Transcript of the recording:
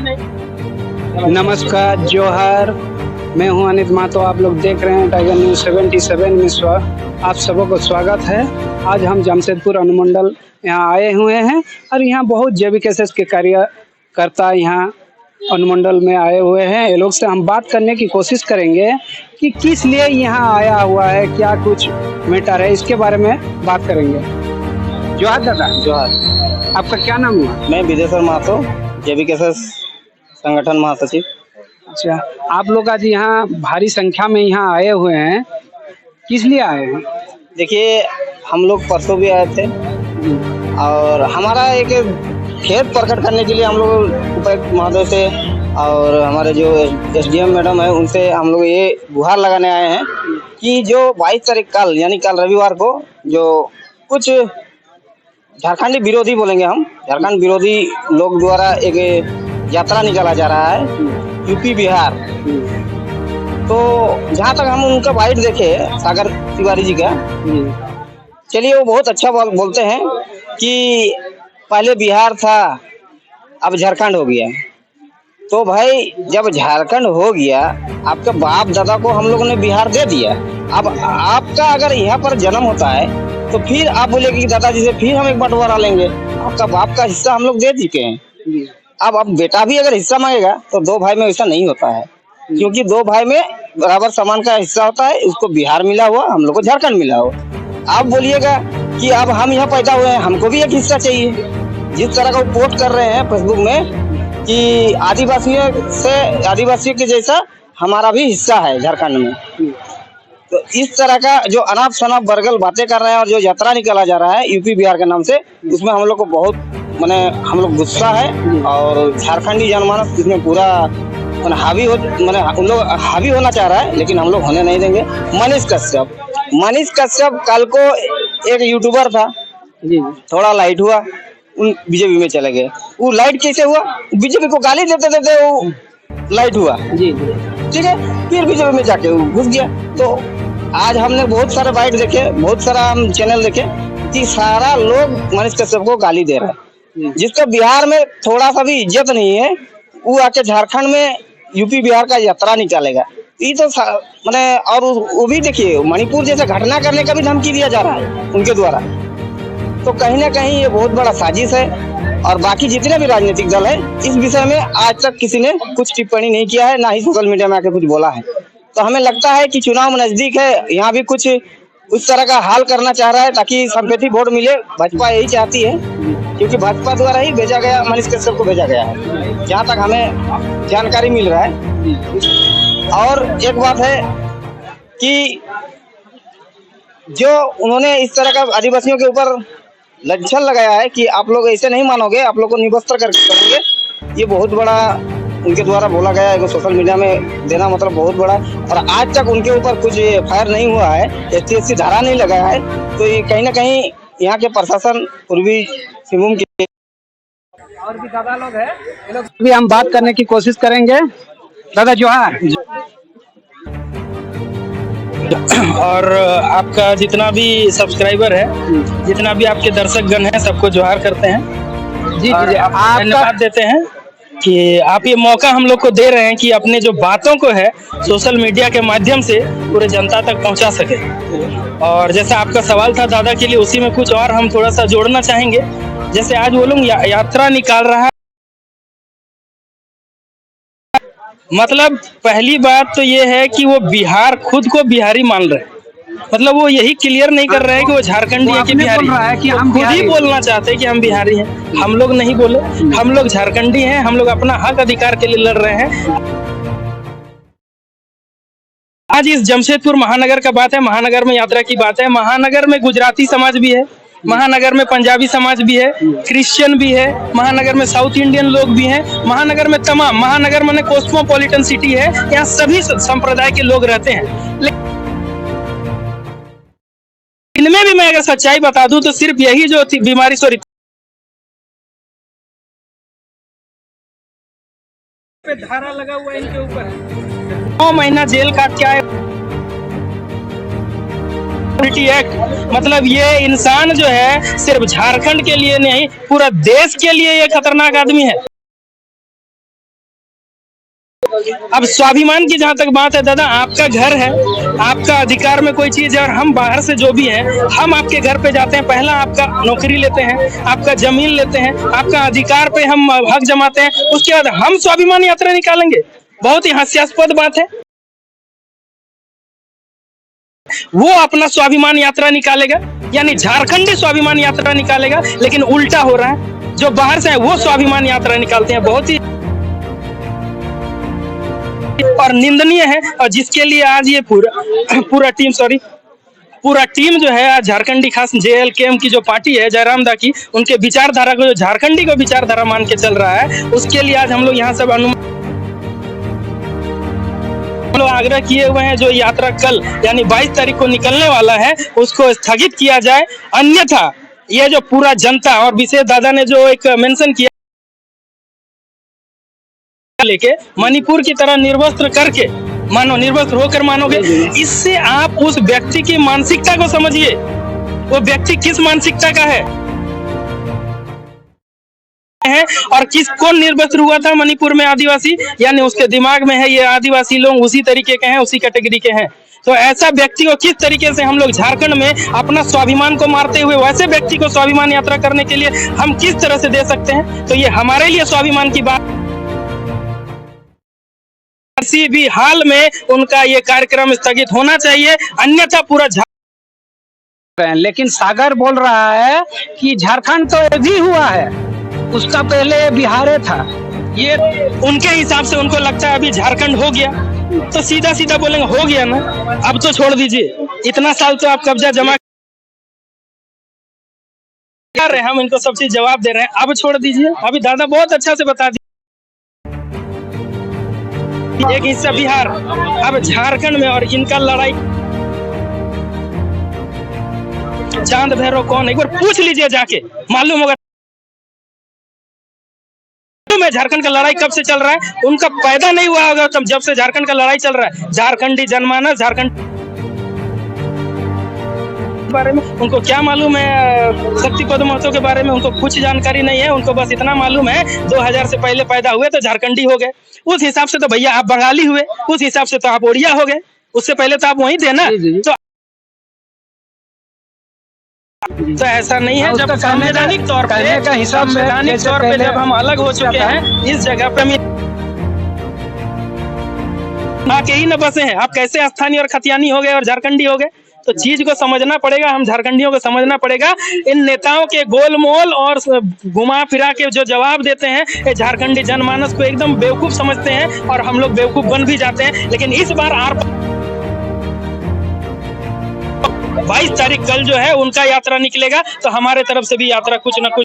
नमस्कार, जोहार। मैं हूं अनित महतो। आप लोग देख रहे हैं टाइगर न्यूज़ 77 में आप सबों को स्वागत है। आज हम जमशेदपुर अनुमंडल यहाँ आए हुए हैं और यहाँ बहुत JBKSS के कार्यकर्ता यहाँ अनुमंडल में आए हुए हैं। ये लोग से हम बात करने की कोशिश करेंगे कि किस लिए यहाँ आया हुआ है, क्या कुछ मैटर है, इसके बारे में बात करेंगे। जोहार दादा। जोहार। आपका क्या नाम हुआ? मैं विदेश्वर महतो, JBKSS संगठन महासचिव। अच्छा, आप लोग आज यहाँ भारी संख्या में यहाँ आए हुए हैं, किस लिए आए हैं? देखिए, हम लोग परसों भी आए थे और हमारा एक खेद प्रकट करने के लिए हम लोग उपायुक्त महोदय से और हमारे जो SDM मैडम है उनसे हम लोग ये गुहार लगाने आए हैं कि जो 22 तारीख कल यानी कल रविवार को जो कुछ झारखंडी विरोधी बोलेंगे हम, झारखंड विरोधी लोग द्वारा एक यात्रा निकाला जा रहा है यूपी बिहार। तो जहाँ तक हम उनका बाइट देखे सागर तिवारी जी का, चलिए वो बहुत अच्छा बोलते हैं कि पहले बिहार था अब झारखंड हो गया। तो भाई जब झारखंड हो गया, आपके बाप दादा को हम लोगों ने बिहार दे दिया। अब आपका अगर यहाँ पर जन्म होता है तो फिर आप बोलेंगे कि दादाजी से फिर हम एक बंटवारा लेंगे। आपका बाप का हिस्सा हम लोग दे चुके हैं। अब बेटा भी अगर हिस्सा मांगेगा तो दो भाई में वैसा नहीं होता है, क्योंकि दो भाई में बराबर समान का हिस्सा होता है। उसको बिहार मिला हुआ, हम लोग को झारखंड मिला हुआ। आप बोलिएगा कि अब हम यहाँ पैदा हुए हैं, हमको भी एक हिस्सा चाहिए। जिस तरह का पोस्ट कर रहे हैं फेसबुक में कि आदिवासियों के जैसा हमारा भी हिस्सा है झारखंड में, तो इस तरह का जो अनाप शनाप बरगल बातें कर रहे हैं और जो यात्रा निकाला जा रहा है यूपी बिहार के नाम से, उसमें हम लोग को बहुत हम लोग गुस्सा है। और झारखंडी जनमानस इसमें पूरा हावी उन लोग हावी होना चाह रहा है, लेकिन हम लोग होने नहीं देंगे। मनीष कश्यप कल को एक यूट्यूबर था, थोड़ा लाइट हुआ, उन बीजेपी में चले गए। वो लाइट कैसे हुआ? बीजेपी को गाली देते देते वो लाइट हुआ, ठीक है। फिर बीजेपी में जाके वो घुस गया। तो आज हमने बहुत सारे बाइट देखे, बहुत सारा हम चैनल देखे कि सारा लोग मनीष कश्यप को गाली दे रहा है। जिसका बिहार में थोड़ा सा भी इज्जत नहीं है, वो आके झारखंड में यूपी बिहार का यात्रा निकालेगा। ये तो और वो भी देखिए, मणिपुर जैसा घटना करने का भी धमकी दिया जा रहा है उनके द्वारा। तो कहीं ना कहीं ये बहुत बड़ा साजिश है। और बाकी जितने भी राजनीतिक दल है, इस विषय में आज तक किसी ने कुछ टिप्पणी नहीं किया है, ना ही सोशल मीडिया में आके कुछ बोला है। तो हमें लगता है कि चुनाव नजदीक है, यहाँ भी कुछ उस तरह का हाल करना चाह रहा है ताकि संपत्ति वोट मिले। भाजपा यही चाहती है, क्योंकि भाजपा द्वारा ही भेजा गया, मनीष कश्यप को भेजा गया है, जहाँ तक हमें जानकारी मिल रहा है। और एक बात है कि जो उन्होंने इस तरह का आदिवासियों के ऊपर लक्षण लगाया है कि आप लोग ऐसे नहीं मानोगे, आप लोग को निवस्त्र करके करेंगे, ये बहुत बड़ा उनके द्वारा बोला गया है। सोशल मीडिया में देना मतलब बहुत बड़ा। और आज तक उनके ऊपर कुछ FIR नहीं हुआ है, ST/SC धारा नहीं लगाया है। तो ये कहीं ना कहीं यहाँ के प्रशासन पूर्वी सिंहभूम के और भी दादा लोग हैं, ये लोग भी हम बात करने की कोशिश करेंगे। दादा जोहार। और आपका जितना भी सब्सक्राइबर है, जितना भी आपके दर्शकगण हैं, सबको जोहार करते हैं। जी, धन्यवाद देते हैं कि आप ये मौका हम लोग को दे रहे हैं कि अपने जो बातों को है सोशल मीडिया के माध्यम से पूरे जनता तक पहुंचा सके। और जैसा आपका सवाल था दादा के लिए, उसी में कुछ और हम थोड़ा सा जोड़ना चाहेंगे। जैसे आज वो लोग यात्रा निकाल रहा है, मतलब पहली बात तो ये है कि वो बिहार खुद को बिहारी मान रहे हैं। मतलब वो यही क्लियर नहीं कर रहे हैं कि वो झारखंडी है कि बिहारी है, कि हम खुद ही बोलना चाहते हैं कि हम बिहारी हैं। हम लोग नहीं बोले, हम लोग झारखंडी हैं, हम लोग अपना हक अधिकार के लिए लड़ रहे हैं। आज इस जमशेदपुर महानगर का बात है, महानगर में यात्रा की बात है। महानगर में गुजराती समाज भी है, महानगर में पंजाबी समाज भी है, क्रिश्चियन भी है, महानगर में साउथ इंडियन लोग भी हैं, महानगर में तमाम, महानगर माने कॉस्मोपॉलिटन सिटी है, यहाँ सभी संप्रदाय के लोग रहते हैं। इनमें भी मैं अगर सच्चाई बता दूं तो सिर्फ यही जो बीमारी पे धारा लगा हुआ है इनके ऊपर, 9 महीना जेल काट के आए। एक्ट मतलब ये इंसान जो है सिर्फ झारखंड के लिए नहीं, पूरा देश के लिए ये खतरनाक आदमी है। अब स्वाभिमान की जहाँ तक बात है दादा, आपका घर है, आपका अधिकार में कोई चीज है, और हम बाहर से जो भी हैं, हम आपके घर पे जाते हैं, पहला आपका नौकरी लेते हैं, आपका जमीन लेते हैं, आपका अधिकार पे हम हक जमाते हैं, उसके बाद हम स्वाभिमान यात्रा निकालेंगे। बहुत ही हास्यास्पद बात है। वो अपना स्वाभिमान यात्रा निकालेगा, यानी झारखंडी स्वाभिमान यात्रा निकालेगा, लेकिन उल्टा हो रहा है। जो बाहर से है वो स्वाभिमान यात्रा निकालते हैं, बहुत ही और निंदनीय है। और जिसके लिए आज ये पूरा टीम जो है आज झारखंडी खास JLKM की जो पार्टी है जयराम दा की, उनके विचारधारा को, जो झारखंडी को विचारधारा मान के चल रहा है, उसके लिए आज हम लोग यहाँ सब आग्रह किए हुए हैं। जो यात्रा कल यानी 22 तारीख को निकलने वाला है, उसको स्थगित किया जाए, अन्यथा ये जो पूरा जनता, और विशेष दादा ने जो एक मेंशन किया, लेके मणिपुर की तरह निर्वस्त्र करके मानो, निर्वस्त्र होकर मानोगे, इससे आप उस व्यक्ति की मानसिकता को समझिए। वो व्यक्ति किस मानसिकता का है और कौन निर्वस्त्र हुआ था मणिपुर में, आदिवासी, यानी उसके दिमाग में है ये आदिवासी लोग उसी तरीके के हैं, उसी कैटेगरी के हैं। तो ऐसा व्यक्ति को किस तरीके से हम लोग झारखंड में अपना स्वाभिमान को मारते हुए वैसे व्यक्ति को स्वाभिमान यात्रा करने के लिए हम किस तरह से दे सकते हैं? तो ये हमारे लिए स्वाभिमान की बात, किसी भी हाल में उनका ये कार्यक्रम स्थगित होना चाहिए, अन्यथा पूरा लेकिन सागर बोल रहा है कि झारखंड तो अभी हुआ है, उसका पहले बिहार था। ये उनके हिसाब से उनको लगता है अभी झारखंड हो गया, तो सीधा सीधा बोलेंगे हो गया ना, अब तो छोड़ दीजिए, इतना साल तो आप कब्जा जमा कर रहे हैं, हम इनको सब चीज जवाब दे रहे हैं, अब छोड़ दीजिए। अभी दादा बहुत अच्छा से बता दिए, एक हिस्सा बिहार, अब झारखंड में, और इनका लड़ाई चांद भैरव कौन है एक बार पूछ लीजिए जाके, मालूम होगा। में झारखंड का लड़ाई कब से चल रहा है, उनका पैदा नहीं हुआ होगा तब, जब से झारखंड का लड़ाई चल रहा है। झारखंडी जनमानस, झारखंड बारे में उनको क्या मालूम है? शक्तिपद महतो के बारे में उनको कुछ जानकारी नहीं है। उनको बस इतना मालूम है 2000 से पहले पैदा हुए तो झारखंडी हो गए। उस हिसाब से तो भैया आप बंगाली हुए, उस हिसाब से तो आप ओडिया हो गए, उससे पहले तो आप वहीं थे ना। तो ऐसा नहीं है, जब संवैधानिक तौर पे, संवैधानिक तौर पे जब हम अलग हो चुके हैं, इस जगह पे आके ही न बसे हैं, आप कैसे स्थानीय और खतियानी हो गए और झारखंडी हो गए? तो चीज को समझना पड़ेगा, हम झारखंडियों को समझना पड़ेगा। इन नेताओं के गोलमोल और घुमा फिरा के जो जवाब देते हैं, ये झारखंडी जनमानस को एकदम बेवकूफ समझते हैं, और हम लोग बेवकूफ बन भी जाते हैं। लेकिन इस बार 22 तारीख कल जो है उनका यात्रा निकलेगा, तो हमारे तरफ से भी यात्रा कुछ न कुछ